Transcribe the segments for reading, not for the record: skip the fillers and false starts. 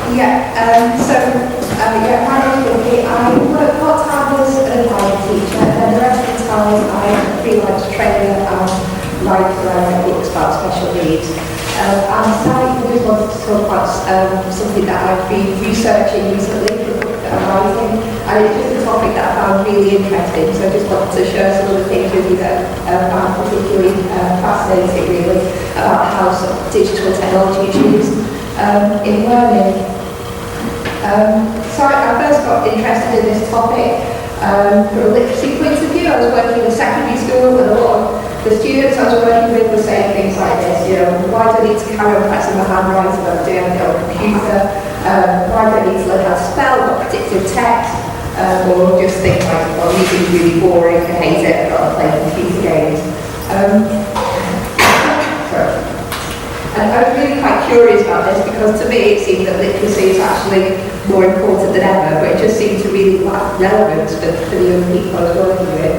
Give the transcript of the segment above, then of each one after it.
My name is Vicki. I work part-time as an Italian teacher, and the rest of the time I'm a freelance trainer and writer books about special needs. And tonight I just wanted to talk about something that I've been researching recently for a book that I'm writing, and it's just a topic that I found really interesting, so I just wanted to share some of the things with you that I found particularly fascinating, really, about how sort of digital technology is used in learning. So I first got interested in this topic from a literacy point of view. I was working in a secondary school, and a lot of the students I was working with were saying things like this, why do I need to carry on practicing my handwriting when I'm doing it on a computer? Why do I need to learn how to spell, what predictive text? Or just things like, well, reading is really boring, I hate it, I'd rather play computer games. And I was really quite curious about this, because to me it seemed that literacy is actually more important than ever, but it just seemed to really lack relevance for the young people I was working with.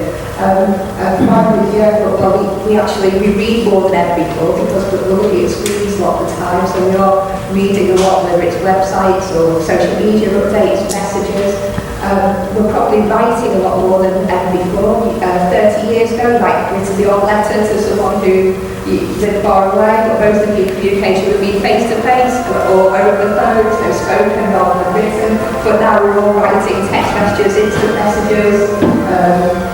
We read more than ever before, because we're looking at screens a lot of the time, so we are reading a lot, whether it's websites or social media updates, messages. We're probably writing a lot more than ever before. 30 years ago, you might have written the odd letter to someone who lived far away, but most of your communication would be face-to-face or over the phone, so spoken rather than written. But now we're all writing text messages, instant messages,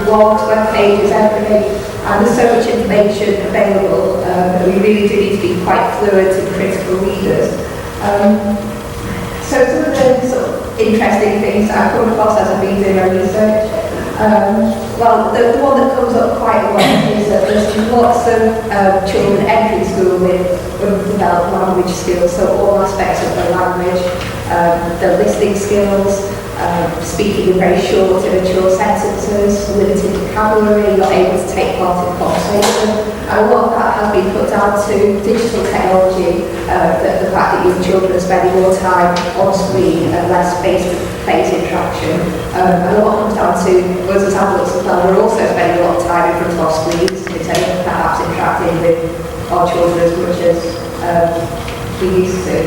blogs, web pages, everything. And there's so much information available that we really do need to be quite fluent and critical readers. So some of the sort of interesting things I've come across as I've been doing my research, the one that comes up quite a lot is that there's lots of children entering school with undeveloped language skills, so all aspects of their language, their listening skills, speaking in very short, immature sentences, limited vocabulary, not able to take part in conversation. And a lot of that has been put down to digital technology, the fact that young children are spending more time on screen and less face-to-face interaction. And a lot comes down to us as adults as well. We're also spending a lot of time in front of our screens instead of perhaps interacting with our children as much as we used to.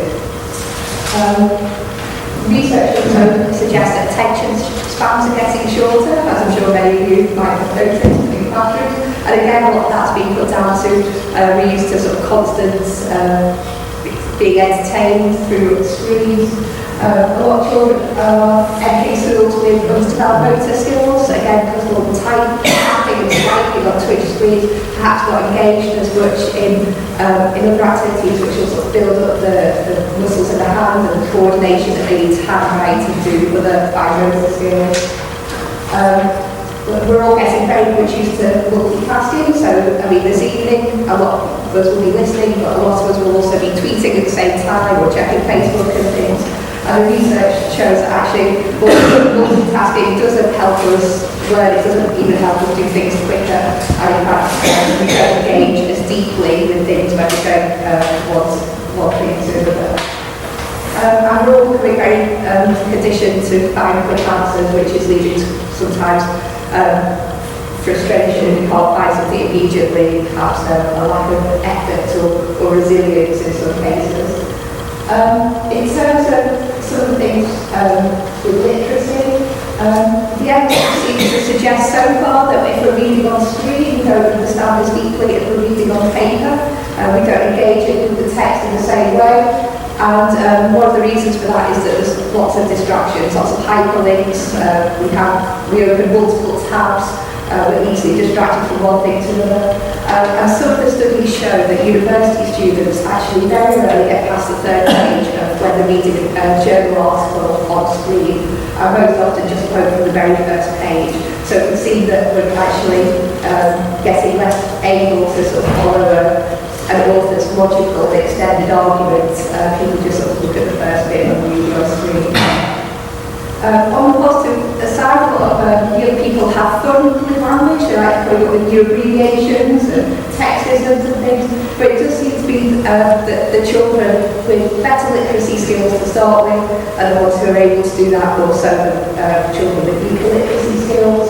Research also suggests that attention spans are getting shorter, as I'm sure many of you might have noticed in classrooms. And again, a lot of that's been put down to we're used to sort of constant being entertained through screens. A lot of children are entering schools with undeveloped motor skills, again because they're all tapping and swiping on Twitch screens, perhaps not engaged as much in other activities which will sort of build up the muscles in the hand and the coordination that they need to handwrite and do other fine motor skills. We're all getting very much used to multitasking, so this evening a lot of us will be listening, but a lot of us will also be tweeting at the same time or checking Facebook and things. And the research shows that actually multitasking doesn't help us learn, it doesn't even help us do things quicker, and in fact we don't engage as deeply with things when we go towards one thing to another. And we're all becoming very conditioned to find quick answers, which is leading to sometimes frustration. We can't find something immediately, perhaps a lack of effort or resilience in some cases. In terms of some of the things with literacy, the evidence seems to suggest so far that if we're reading on screen, we don't understand as deeply as we're reading on paper. We don't engage with the text in the same way. And one of the reasons for that is that there's lots of distractions, lots of hyperlinks. We open multiple tabs. We're easily distracted from one thing to another. And some of the studies show that university students actually very rarely get past the third page of when they're reading a journal article on screen, and most often just quote from the very first page. So it can seem that we're actually getting less able to sort of follow an author's logical extended argument. People just sort of look at the first bit and read on screen. On the positive side, a lot of young people have fun with language. They like coming up with new abbreviations and text systems and things, but it does seem to be the children with better literacy skills to start with are the ones who are able to do that more so than children with weaker literacy skills.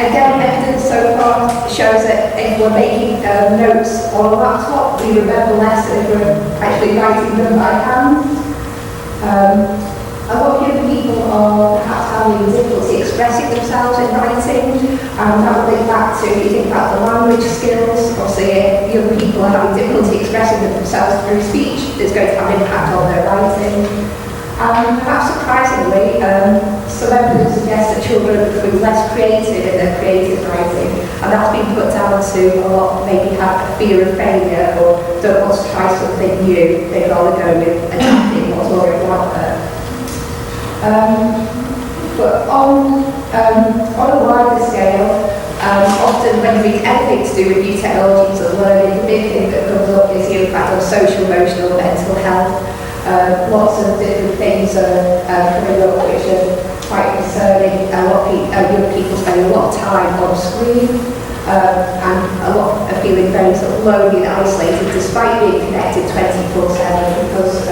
again, evidence so far shows that if we're making notes on a laptop, we remember less than if we're actually writing them by hand. A lot of young people are perhaps having difficulty expressing themselves in writing, and that will link back to, you think about the language skills. Obviously, if young people are having difficulty expressing themselves through speech, it's going to have an impact on their writing. And perhaps surprisingly, some evidence suggests that children are becoming less creative in their creative writing, and that's been put down to a lot maybe have a fear of failure or don't want to try something new. They'd rather go with adapting what's already out there. But on a wider scale, often when you read anything to do with new technologies or learning, the big thing that comes up is the impact on social, emotional, mental health. Lots of different things are coming up which are quite concerning. A lot of young people spend a lot of time on screen, and a lot are feeling very sort of lonely and isolated despite being connected 24/7, because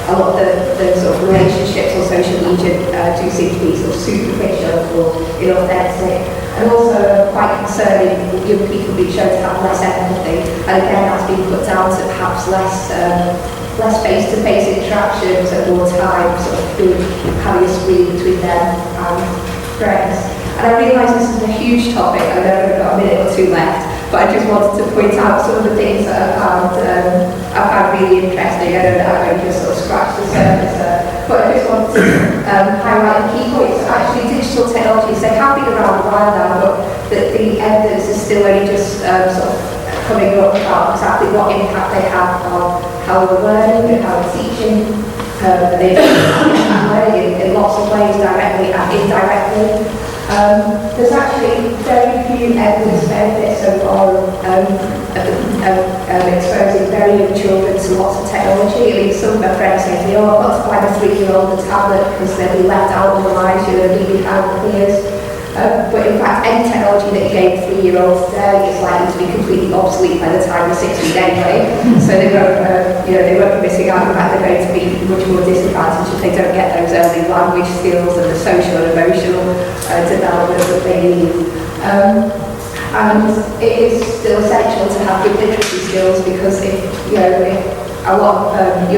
a lot of the sort of relationships on social media do seem to be sort of superficial or inauthentic, and also quite concerning young people being shown to have less empathy, and again that's been put down to perhaps less face-to-face interactions and more time sort of having a screen between them and friends. And I realise this is a huge topic, I know we've got a minute or two left, but I just wanted to point out some of the things that I've found really interesting. I know that I've only just sort of scratched the surface, but I just wanted to highlight the key points. Actually, digital technologies, they have been around a while now, but the evidence is still only just sort of coming up about exactly what impact they have on how we're learning and how we're teaching. They impact learning in lots of ways, directly and indirectly. There's actually very few evidence benefits so far of exposing very young children to lots of technology. I mean, some of my friends say to me, oh, I've got to buy my 3-year-old a tablet because they'll be left out otherwise, they'll be behind the peers. But in fact, any technology that you gave 3-year-olds today is likely to be completely obsolete by the time they're 16 anyway. So they won't be missing out. In fact, they're going to be much more disadvantaged if they don't get those early language skills and the social and emotional development that they need. And it is still essential to have good literacy skills, because if a lot of